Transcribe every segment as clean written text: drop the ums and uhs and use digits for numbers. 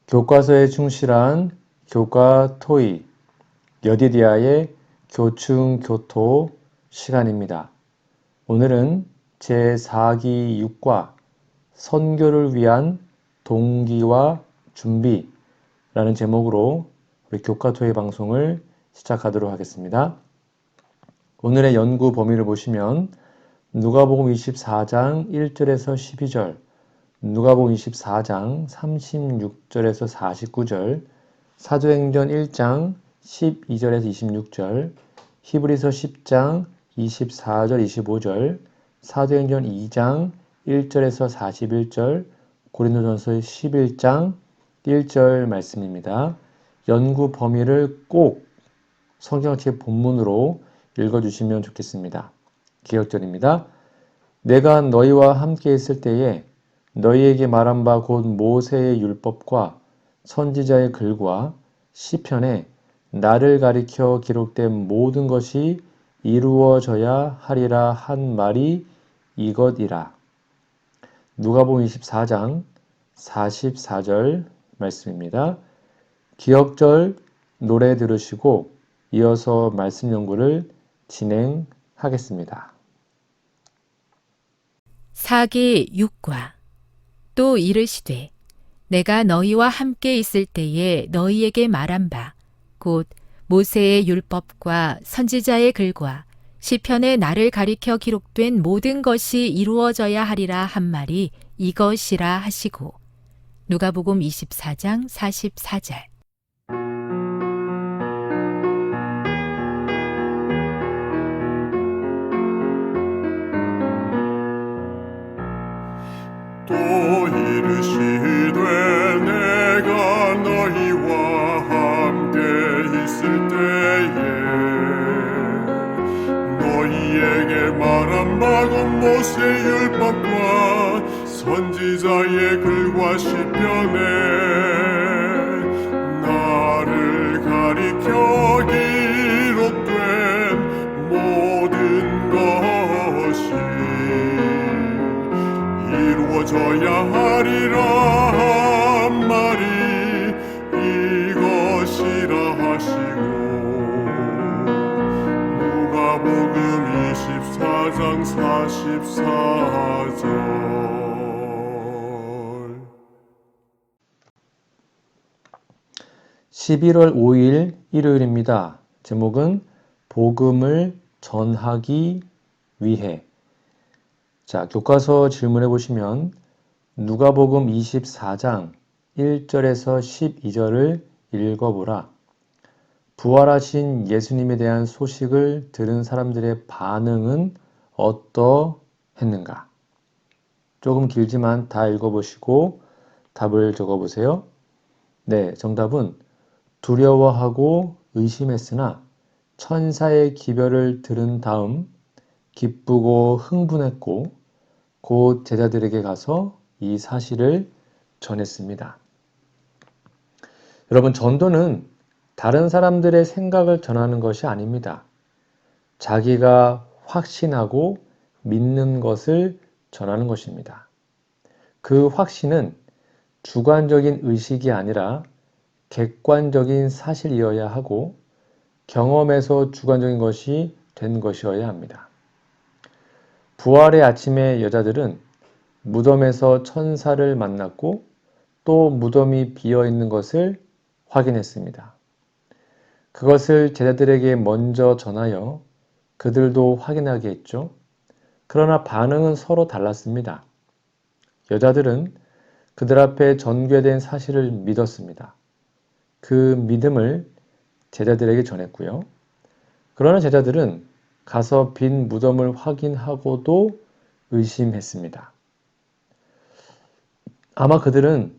교과서에 충실한 교과 토익 여디디아의 교충교토 시간입니다. 오늘은 제4기 6과 선교를 위한 동기와 준비라는 제목으로 우리 교과토익 방송을 시작하도록 하겠습니다. 오늘의 연구 범위를 보시면 누가복음 24장 1절에서 12절, 누가복음 24장 36절에서 49절, 사도행전 1장 12절에서 26절, 히브리서 10장 24절 25절, 사도행전 2장 1절에서 41절, 고린도전서 11장 1절 말씀입니다. 연구 범위를 꼭 성경책 본문으로 읽어주시면 좋겠습니다. 기억절입니다. 내가 너희와 함께 있을 때에 너희에게 말한 바 곧 모세의 율법과 선지자의 글과 시편에 나를 가리켜 기록된 모든 것이 이루어져야 하리라 한 말이 이것이라. 누가복음 24장 44절 말씀입니다. 기억절 노래 들으시고 이어서 말씀 연구를 진행하겠습니다. 사기 6과 또 이르시되 내가 너희와 함께 있을 때에 너희에게 말한 바 곧 모세의 율법과 선지자의 글과 시편에 나를 가리켜 기록된 모든 것이 이루어져야 하리라 한 말이 이것이라 하시고 누가복음 24장 44절. 또 이르시되 내가 너희와 함께 있을 때에 너희에게 말한 바 곧 모세의 율법과 선지자의 글과 시편에 나를 가리켜 기록된 모든 것이 이루어져야 하리라 한 말이 이것이라 하시고 누가복음 24장 44절. 11월 5일 일요일입니다. 제목은 복음을 전하기 위해. 자, 교과서 질문해 보시면 누가복음 24장 1절에서 12절을 읽어보라. 부활하신 예수님에 대한 소식을 들은 사람들의 반응은 어떠했는가? 조금 길지만 다 읽어보시고 답을 적어보세요. 네, 정답은 두려워하고 의심했으나 천사의 기별을 들은 다음 기쁘고 흥분했고 곧 제자들에게 가서 이 사실을 전했습니다. 여러분, 전도는 다른 사람들의 생각을 전하는 것이 아닙니다. 자기가 확신하고 믿는 것을 전하는 것입니다. 그 확신은 주관적인 의식이 아니라 객관적인 사실이어야 하고 경험에서 주관적인 것이 된 것이어야 합니다. 부활의 아침에 여자들은 무덤에서 천사를 만났고 또 무덤이 비어 있는 것을 확인했습니다. 그것을 제자들에게 먼저 전하여 그들도 확인하게 했죠. 그러나 반응은 서로 달랐습니다. 여자들은 그들 앞에 전개된 사실을 믿었습니다. 그 믿음을 제자들에게 전했고요. 그러나 제자들은 가서 빈 무덤을 확인하고도 의심했습니다. 아마 그들은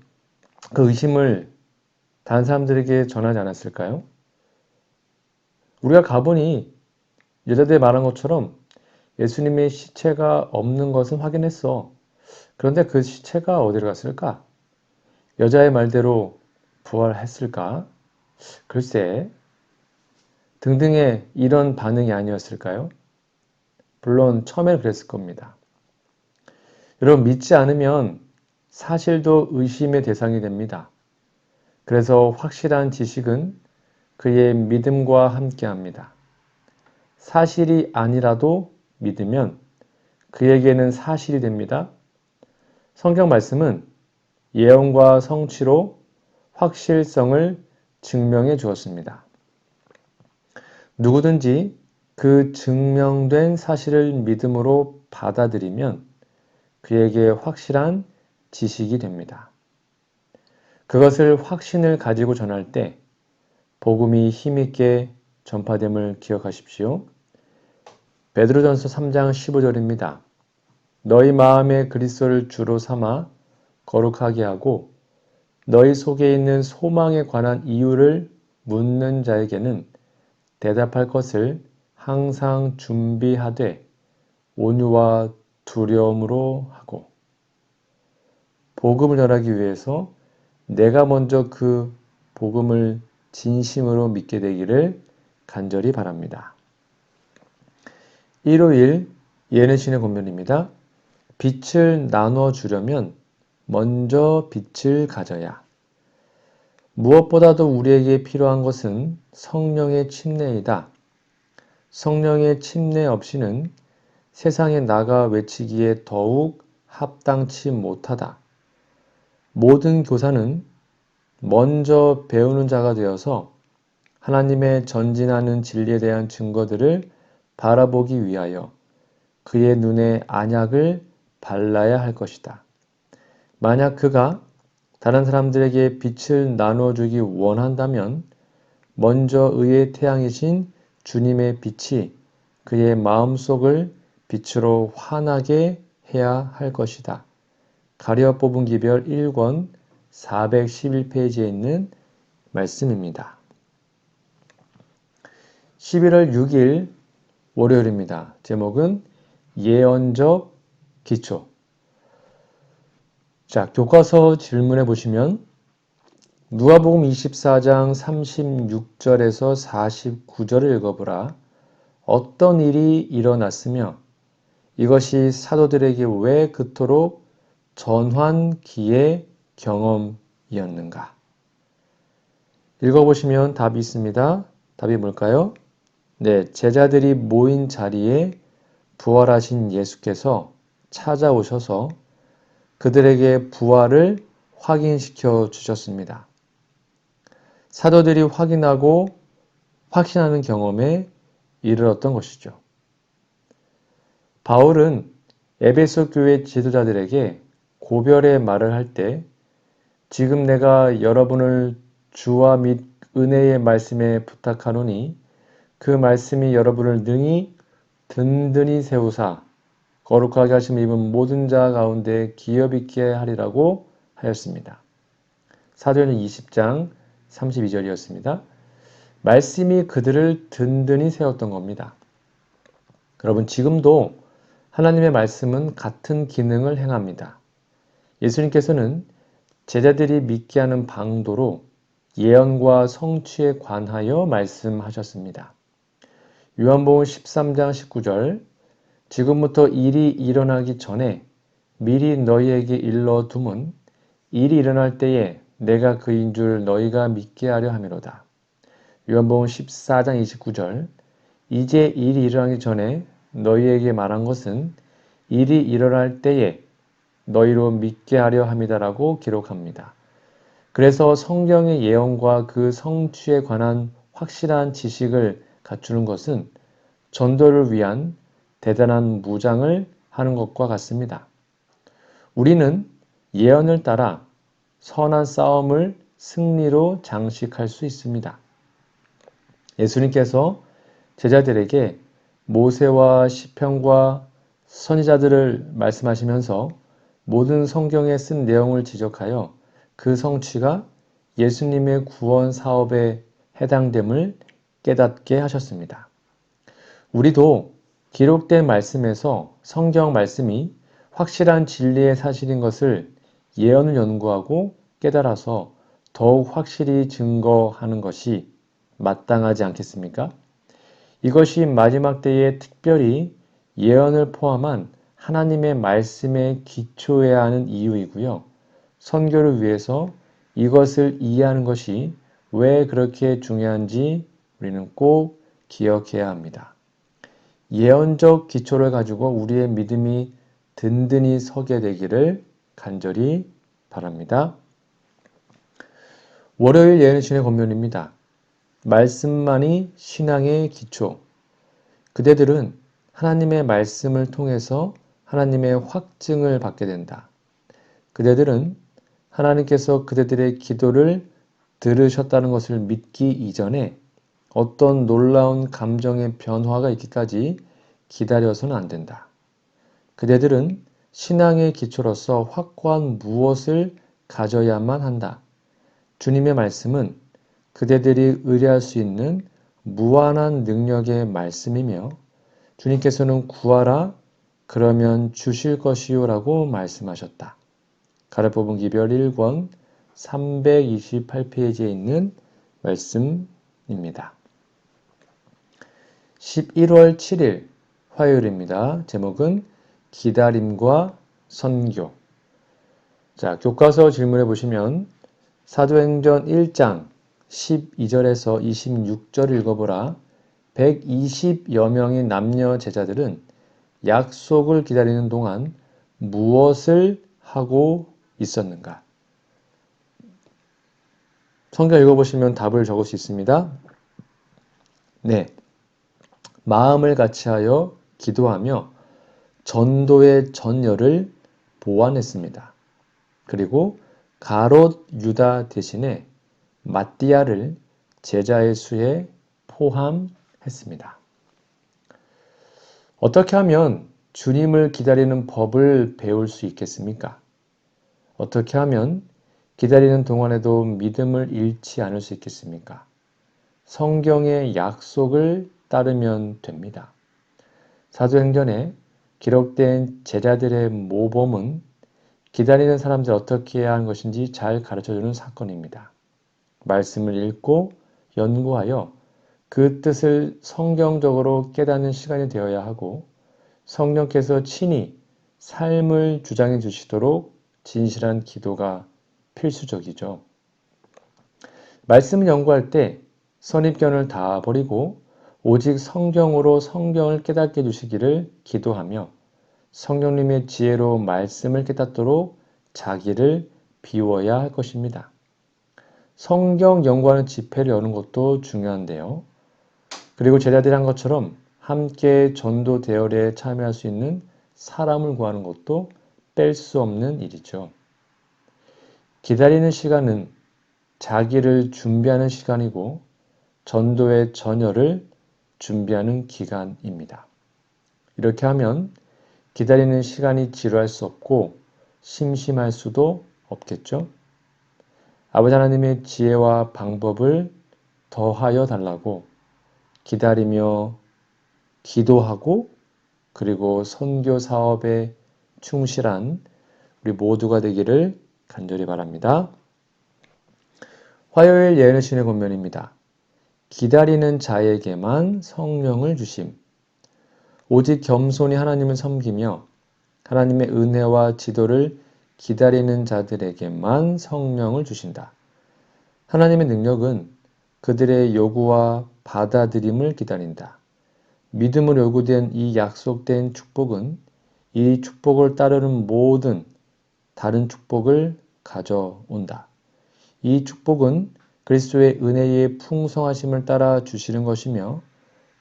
그 의심을 다른 사람들에게 전하지 않았을까요? 우리가 가보니 여자들이 말한 것처럼 예수님의 시체가 없는 것은 확인했어. 그런데 그 시체가 어디로 갔을까? 여자의 말대로 부활했을까? 글쎄, 등등의 이런 반응이 아니었을까요? 물론 처음에는 그랬을 겁니다. 여러분, 믿지 않으면 사실도 의심의 대상이 됩니다. 그래서 확실한 지식은 그의 믿음과 함께합니다. 사실이 아니라도 믿으면 그에게는 사실이 됩니다. 성경 말씀은 예언과 성취로 확실성을 증명해 주었습니다. 누구든지 그 증명된 사실을 믿음으로 받아들이면 그에게 확실한 지식이 됩니다. 그것을 확신을 가지고 전할 때 복음이 힘있게 전파됨을 기억하십시오. 베드로전서 3장 15절입니다. 너희 마음에 그리스도를 주로 삼아 거룩하게 하고 너희 속에 있는 소망에 관한 이유를 묻는 자에게는 대답할 것을 항상 준비하되 온유와 두려움으로 하고 복음을 전하기 위해서 내가 먼저 그 복음을 진심으로 믿게 되기를 간절히 바랍니다. 일요일 예능신의 권면입니다. 빛을 나눠 주려면 먼저 빛을 가져야. 무엇보다도 우리에게 필요한 것은 성령의 침례이다. 성령의 침례 없이는 세상에 나가 외치기에 더욱 합당치 못하다. 모든 교사는 먼저 배우는 자가 되어서 하나님의 전진하는 진리에 대한 증거들을 바라보기 위하여 그의 눈에 안약을 발라야 할 것이다. 만약 그가 다른 사람들에게 빛을 나눠주기 원한다면 먼저 의의 태양이신 주님의 빛이 그의 마음속을 빛으로 환하게 해야 할 것이다. 가룟 뽑은 기별 1권 411페이지에 있는 말씀입니다. 11월 6일 월요일입니다. 제목은 예언적 기초. 자, 교과서 질문해 보시면 누가복음 24장 36절에서 49절을 읽어보라. 어떤 일이 일어났으며 이것이 사도들에게 왜 그토록 전환기의 경험이었는가? 읽어보시면 답이 있습니다. 답이 뭘까요? 네, 제자들이 모인 자리에 부활하신 예수께서 찾아오셔서 그들에게 부활을 확인시켜 주셨습니다. 사도들이 확인하고 확신하는 경험에 이르렀던 것이죠. 바울은 에베소 교회 지도자들에게 고별의 말을 할 때 지금 내가 여러분을 주와 및 은혜의 말씀에 부탁하노니 그 말씀이 여러분을 능히 든든히 세우사 거룩하게 하심을 입은 모든 자 가운데 기업 있게 하리라고 하였습니다. 사도행전 20장 32절이었습니다. 말씀이 그들을 든든히 세웠던 겁니다. 여러분, 지금도 하나님의 말씀은 같은 기능을 행합니다. 예수님께서는 제자들이 믿게 하는 방도로 예언과 성취에 관하여 말씀하셨습니다. 요한복음 13장 19절 지금부터 일이 일어나기 전에 미리 너희에게 일러둠은 일이 일어날 때에 내가 그인 줄 너희가 믿게 하려 함이로다. 요한복음 14장 29절 이제 일이 일어나기 전에 너희에게 말한 것은 일이 일어날 때에 너희로 믿게 하려 함이다라고 기록합니다. 그래서 성경의 예언과 그 성취에 관한 확실한 지식을 갖추는 것은 전도를 위한 대단한 무장을 하는 것과 같습니다. 우리는 예언을 따라 선한 싸움을 승리로 장식할 수 있습니다. 예수님께서 제자들에게 모세와 시편과 선지자들을 말씀하시면서 모든 성경에 쓴 내용을 지적하여 그 성취가 예수님의 구원 사업에 해당됨을 깨닫게 하셨습니다. 우리도 기록된 말씀에서 성경 말씀이 확실한 진리의 사실인 것을 예언을 연구하고 깨달아서 더욱 확실히 증거하는 것이 마땅하지 않겠습니까? 이것이 마지막 때에 특별히 예언을 포함한 하나님의 말씀에 기초해야 하는 이유이고요. 선교를 위해서 이것을 이해하는 것이 왜 그렇게 중요한지 우리는 꼭 기억해야 합니다. 예언적 기초를 가지고 우리의 믿음이 든든히 서게 되기를 간절히 바랍니다. 월요일 예언신의 권면입니다. 말씀만이 신앙의 기초. 그대들은 하나님의 말씀을 통해서 하나님의 확증을 받게 된다. 그대들은 하나님께서 그대들의 기도를 들으셨다는 것을 믿기 이전에 어떤 놀라운 감정의 변화가 있기까지 기다려서는 안 된다. 그대들은 신앙의 기초로서 확고한 무엇을 가져야만 한다. 주님의 말씀은 그대들이 의뢰할 수 있는 무한한 능력의 말씀이며 주님께서는 구하라 그러면 주실 것이요 라고 말씀하셨다. 가르 뽑은 기별 1권 328페이지에 있는 말씀입니다. 11월 7일 화요일입니다. 제목은 기다림과 선교. 자, 교과서 질문해 보시면 사도행전 1장 12절에서 26절 읽어보라. 120여 명의 남녀 제자들은 약속을 기다리는 동안 무엇을 하고 있었는가? 성경 읽어보시면 답을 적을 수 있습니다. 네. 마음을 같이하여 기도하며 전도의 전열을 보완했습니다. 그리고 가롯 유다 대신에 마띠아를 제자의 수에 포함했습니다. 어떻게 하면 주님을 기다리는 법을 배울 수 있겠습니까? 어떻게 하면 기다리는 동안에도 믿음을 잃지 않을 수 있겠습니까? 성경의 약속을 따르면 됩니다. 사도행전에 기록된 제자들의 모범은 기다리는 사람들 어떻게 해야 하는 것인지 잘 가르쳐주는 사건입니다. 말씀을 읽고 연구하여 그 뜻을 성경적으로 깨닫는 시간이 되어야 하고 성령께서 친히 삶을 주장해 주시도록 진실한 기도가 필수적이죠. 말씀을 연구할 때 선입견을 다 버리고 오직 성경으로 성경을 깨닫게 해주시기를 기도하며 성령님의 지혜로 말씀을 깨닫도록 자기를 비워야 할 것입니다. 성경 연구하는 집회를 여는 것도 중요한데요. 그리고 제자들이 한 것처럼 함께 전도 대열에 참여할 수 있는 사람을 구하는 것도 뺄 수 없는 일이죠. 기다리는 시간은 자기를 준비하는 시간이고 전도의 전열을 준비하는 기간입니다. 이렇게 하면 기다리는 시간이 지루할 수 없고 심심할 수도 없겠죠. 아버지 하나님의 지혜와 방법을 더하여 달라고 기다리며 기도하고 그리고 선교 사업에 충실한 우리 모두가 되기를 간절히 바랍니다. 화요일 예언의 신의 권면입니다. 기다리는 자에게만 성령을 주심. 오직 겸손히 하나님을 섬기며 하나님의 은혜와 지도를 기다리는 자들에게만 성령을 주신다. 하나님의 능력은 그들의 요구와 받아들임을 기다린다. 믿음으로 요구된 이 약속된 축복은 이 축복을 따르는 모든 다른 축복을 가져온다. 이 축복은 그리스도의 은혜의 풍성하심을 따라 주시는 것이며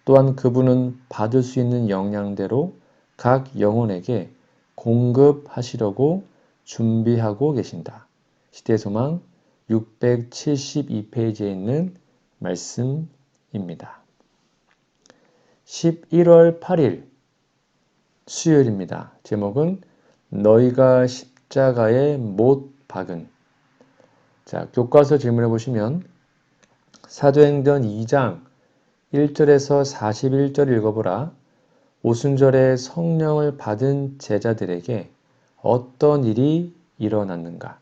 또한 그분은 받을 수 있는 역량대로 각 영혼에게 공급하시려고 준비하고 계신다. 시대소망 672페이지에 있는 말씀입니다. 11월 8일 수요일입니다. 제목은 너희가 십자가에 못 박은. 자, 교과서 질문해 보시면 사도행전 2장 1절에서 41절 읽어보라. 오순절에 성령을 받은 제자들에게 어떤 일이 일어났는가?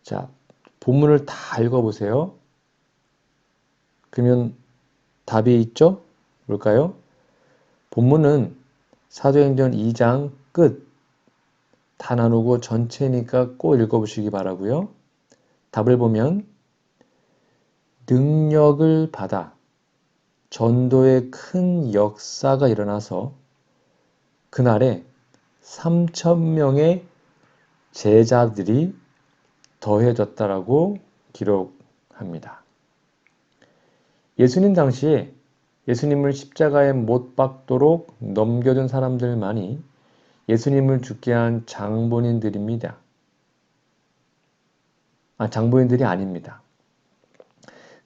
자, 본문을 다 읽어보세요. 그러면 답이 있죠? 뭘까요? 본문은 사도행전 2장 끝 다 나누고 전체니까 꼭 읽어보시기 바라고요. 답을 보면 능력을 받아 전도의 큰 역사가 일어나서 그날에 3,000명의 제자들이 더해졌다라고 기록합니다. 예수님 당시에 예수님을 십자가에 못 박도록 넘겨준 사람들만이 예수님을 죽게 한 장본인들입니다. 장본인들이 아닙니다.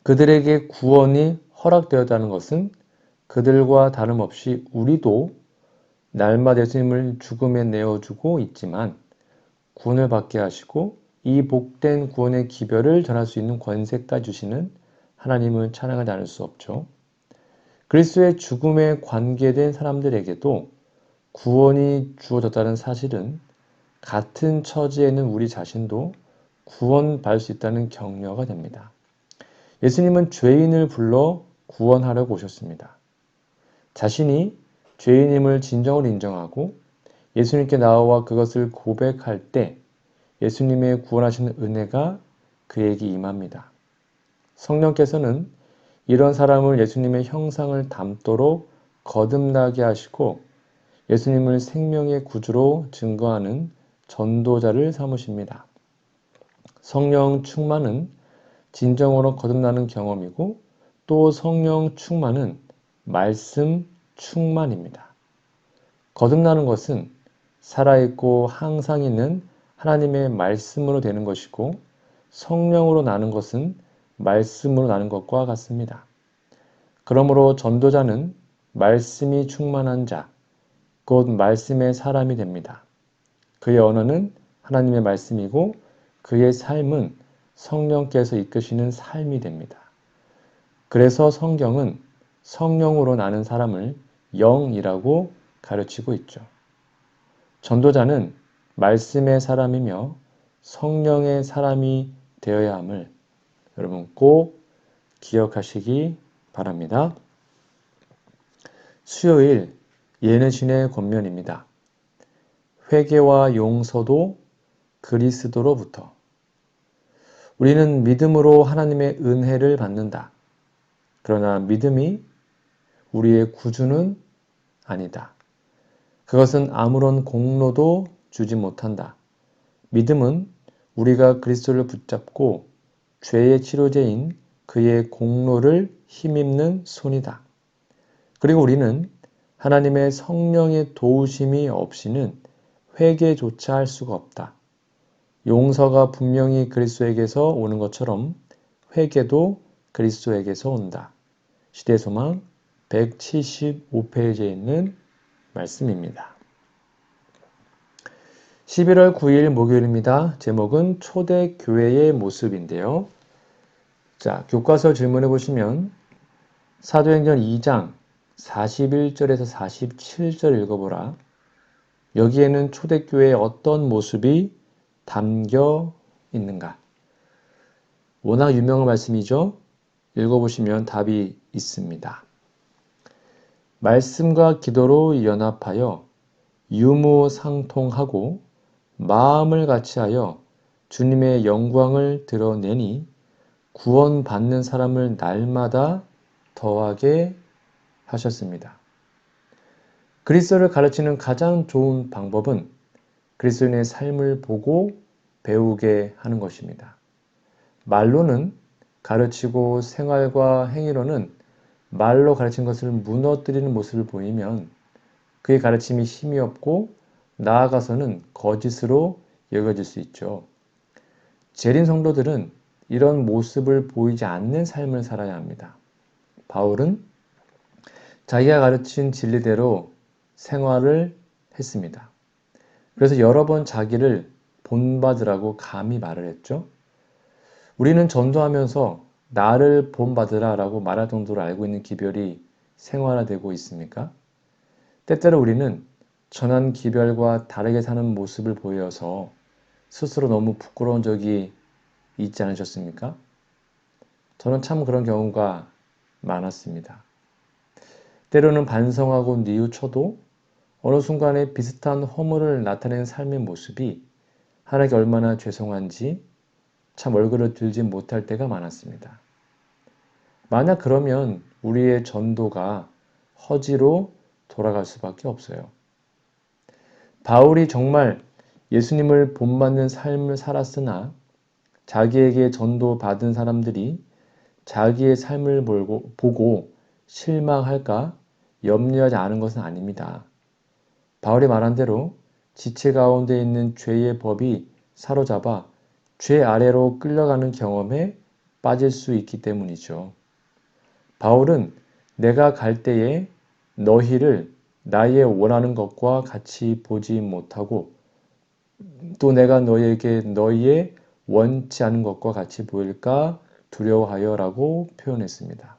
그들에게 구원이 허락되었다는 것은 그들과 다름없이 우리도 날마다 예수님을 죽음에 내어주고 있지만 구원을 받게 하시고 이 복된 구원의 기별을 전할 수 있는 권세까지 주시는 하나님을 찬양하지 않을 수 없죠. 그리스도의 죽음에 관계된 사람들에게도 구원이 주어졌다는 사실은 같은 처지에 있는 우리 자신도 구원받을 수 있다는 격려가 됩니다. 예수님은 죄인을 불러 구원하려고 오셨습니다. 자신이 죄인임을 진정으로 인정하고 예수님께 나와 그것을 고백할 때 예수님의 구원하시는 은혜가 그에게 임합니다. 성령께서는 이런 사람을 예수님의 형상을 닮도록 거듭나게 하시고 예수님을 생명의 구주로 증거하는 전도자를 삼으십니다. 성령 충만은 진정으로 거듭나는 경험이고 또 성령 충만은 말씀 충만입니다. 거듭나는 것은 살아있고 항상 있는 하나님의 말씀으로 되는 것이고 성령으로 나는 것은 말씀으로 나는 것과 같습니다. 그러므로 전도자는 말씀이 충만한 자, 곧 말씀의 사람이 됩니다. 그의 언어는 하나님의 말씀이고 그의 삶은 성령께서 이끄시는 삶이 됩니다. 그래서 성경은 성령으로 나는 사람을 영이라고 가르치고 있죠. 전도자는 말씀의 사람이며 성령의 사람이 되어야 함을 여러분 꼭 기억하시기 바랍니다. 수요일 예능신의 권면입니다. 회개와 용서도 그리스도로부터. 우리는 믿음으로 하나님의 은혜를 받는다. 그러나 믿음이 우리의 구주는 아니다. 그것은 아무런 공로도 주지 못한다. 믿음은 우리가 그리스도를 붙잡고 죄의 치료제인 그의 공로를 힘입는 손이다. 그리고 우리는 하나님의 성령의 도우심이 없이는 회개조차 할 수가 없다. 용서가 분명히 그리스도에게서 오는 것처럼 회개도 그리스도에게서 온다. 시대소망 175페이지에 있는 말씀입니다. 11월 9일 목요일입니다. 제목은 초대교회의 모습인데요. 자, 교과서 질문해 보시면 사도행전 2장 41절에서 47절 읽어보라. 여기에는 초대교회의 어떤 모습이 담겨 있는가? 워낙 유명한 말씀이죠. 읽어보시면 답이 있습니다. 말씀과 기도로 연합하여 유무상통하고 마음을 같이하여 주님의 영광을 드러내니 구원받는 사람을 날마다 더하게 하셨습니다. 그리스도를 가르치는 가장 좋은 방법은 그리스도인의 삶을 보고 배우게 하는 것입니다. 말로는 가르치고 생활과 행위로는 말로 가르친 것을 무너뜨리는 모습을 보이면 그의 가르침이 힘이 없고 나아가서는 거짓으로 여겨질 수 있죠. 재림 성도들은 이런 모습을 보이지 않는 삶을 살아야 합니다. 바울은 자기가 가르친 진리대로 생활을 했습니다. 그래서 여러 번 자기를 본받으라고 감히 말을 했죠. 우리는 전도하면서 나를 본받으라 라고 말할 정도로 알고 있는 기별이 생활화되고 있습니까? 때때로 우리는 전한 기별과 다르게 사는 모습을 보여서 스스로 너무 부끄러운 적이 있지 않으셨습니까? 저는 참 그런 경우가 많았습니다. 때로는 반성하고 뉘우쳐도 어느 순간에 비슷한 허물을 나타내는 삶의 모습이 하나님께 얼마나 죄송한지 참 얼굴을 들지 못할 때가 많았습니다. 만약 그러면 우리의 전도가 허지로 돌아갈 수밖에 없어요. 바울이 정말 예수님을 본받는 삶을 살았으나 자기에게 전도받은 사람들이 자기의 삶을 보고 실망할까 염려하지 않은 것은 아닙니다. 바울이 말한 대로 지체 가운데 있는 죄의 법이 사로잡아 죄 아래로 끌려가는 경험에 빠질 수 있기 때문이죠. 바울은 내가 갈 때에 너희를 나의 원하는 것과 같이 보지 못하고 또 내가 너희에게 너희의 원치 않은 것과 같이 보일까 두려워하여라고 표현했습니다.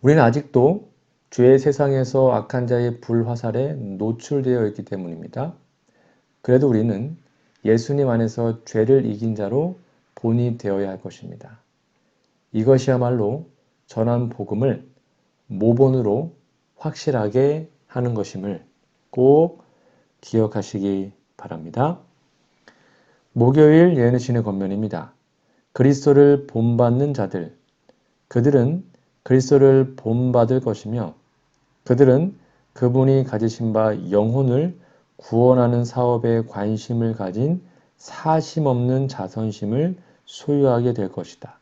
우리는 아직도 죄의 세상에서 악한 자의 불화살에 노출되어 있기 때문입니다. 그래도 우리는 예수님 안에서 죄를 이긴 자로 본이 되어야 할 것입니다. 이것이야말로 전한 복음을 모본으로 확실하게 하는 것임을 꼭 기억하시기 바랍니다. 목요일 예언의 권면입니다. 그리스도를 본받는 자들, 그들은 그리스도를 본받을 것이며 그들은 그분이 가지신 바 영혼을 구원하는 사업에 관심을 가진 사심 없는 자선심을 소유하게 될 것이다.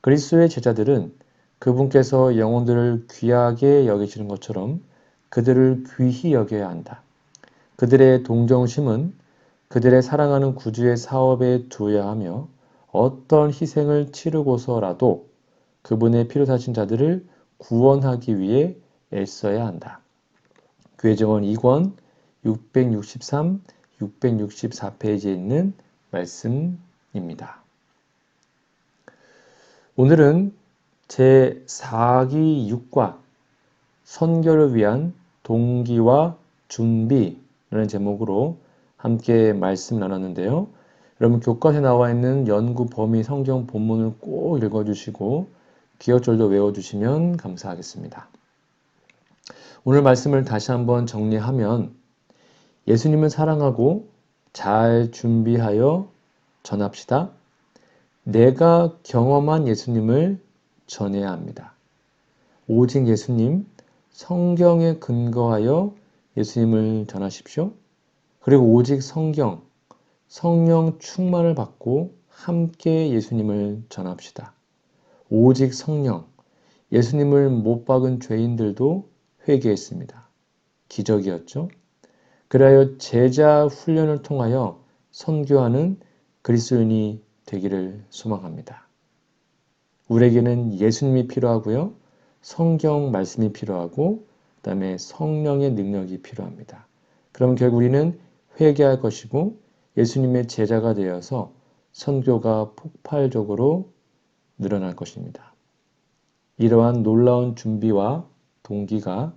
그리스도의 제자들은 그분께서 영혼들을 귀하게 여기시는 것처럼 그들을 귀히 여겨야 한다. 그들의 동정심은 그들의 사랑하는 구주의 사업에 두어야 하며 어떤 희생을 치르고서라도 그분의 피로 사신 자들을 구원하기 위해 애써야 한다. 교회정원 2권 663, 664페이지에 있는 말씀입니다. 오늘은 제4기 6과 선교를 위한 동기와 준비라는 제목으로 함께 말씀 나눴는데요. 여러분 교과서에 나와 있는 연구 범위 성경 본문을 꼭 읽어주시고 기억절도 외워주시면 감사하겠습니다. 오늘 말씀을 다시 한번 정리하면 예수님을 사랑하고 잘 준비하여 전합시다. 내가 경험한 예수님을 전해야 합니다. 오직 예수님, 성경에 근거하여 예수님을 전하십시오. 그리고 오직 성경, 성령 충만을 받고 함께 예수님을 전합시다. 오직 성령, 예수님을 못 박은 죄인들도 회개했습니다. 기적이었죠. 그리하여 제자 훈련을 통하여 선교하는 그리스도인이 되기를 소망합니다. 우리에게는 예수님이 필요하고요. 성경 말씀이 필요하고 그 다음에 성령의 능력이 필요합니다. 그럼 결국 우리는 회개할 것이고 예수님의 제자가 되어서 선교가 폭발적으로 늘어날 것입니다. 이러한 놀라운 준비와 동기가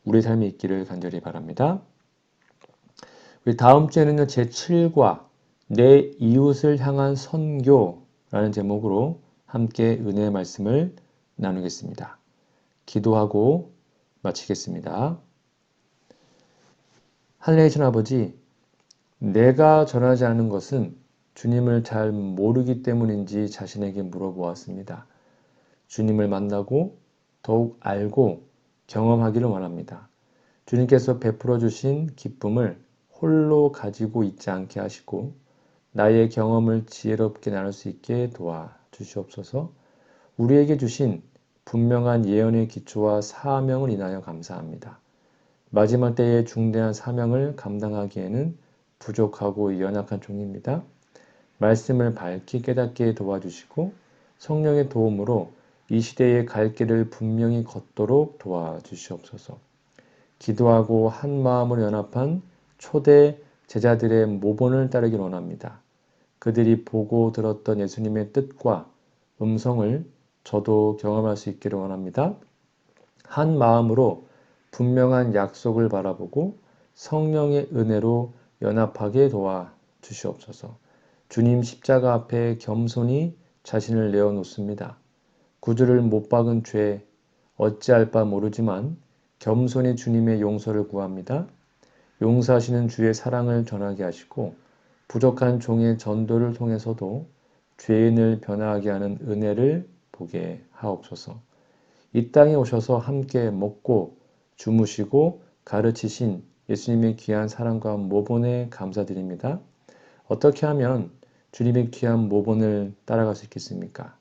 우리 삶에 있기를 간절히 바랍니다. 우리 다음 주에는요, 제7과 내 이웃을 향한 선교라는 제목으로 함께 은혜의 말씀을 나누겠습니다. 기도하고 마치겠습니다. 하늘에 계신 아버지, 내가 전하지 않은 것은 주님을 잘 모르기 때문인지 자신에게 물어보았습니다. 주님을 만나고 더욱 알고 경험하기를 원합니다. 주님께서 베풀어 주신 기쁨을 홀로 가지고 있지 않게 하시고 나의 경험을 지혜롭게 나눌 수 있게 도와주시옵소서. 우리에게 주신 분명한 예언의 기초와 사명을 인하여 감사합니다. 마지막 때의 중대한 사명을 감당하기에는 부족하고 연약한 종입니다. 말씀을 밝히 깨닫게 도와주시고 성령의 도움으로 이 시대의 갈 길을 분명히 걷도록 도와주시옵소서. 기도하고 한 마음으로 연합한 초대 제자들의 모본을 따르길 원합니다. 그들이 보고 들었던 예수님의 뜻과 음성을 저도 경험할 수 있기를 원합니다. 한 마음으로 분명한 약속을 바라보고 성령의 은혜로 연합하게 도와주시옵소서. 주님 십자가 앞에 겸손히 자신을 내어놓습니다. 구주를 못 박은 죄 어찌할 바 모르지만 겸손히 주님의 용서를 구합니다. 용서하시는 주의 사랑을 전하게 하시고 부족한 종의 전도를 통해서도 죄인을 변화하게 하는 은혜를 보게 하옵소서. 이 땅에 오셔서 함께 먹고 주무시고 가르치신 예수님의 귀한 사랑과 모본에 감사드립니다. 어떻게 하면 주님의 귀한 모본을 따라갈 수 있겠습니까?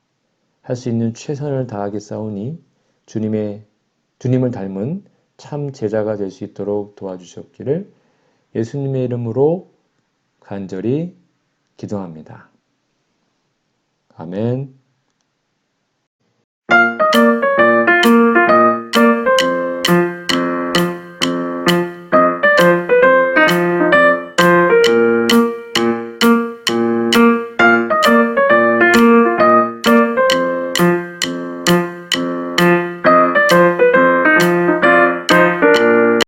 할 수 있는 최선을 다하겠사오니 주님을 닮은 참 제자가 될 수 있도록 도와주셨기를 예수님의 이름으로 간절히 기도합니다. 아멘.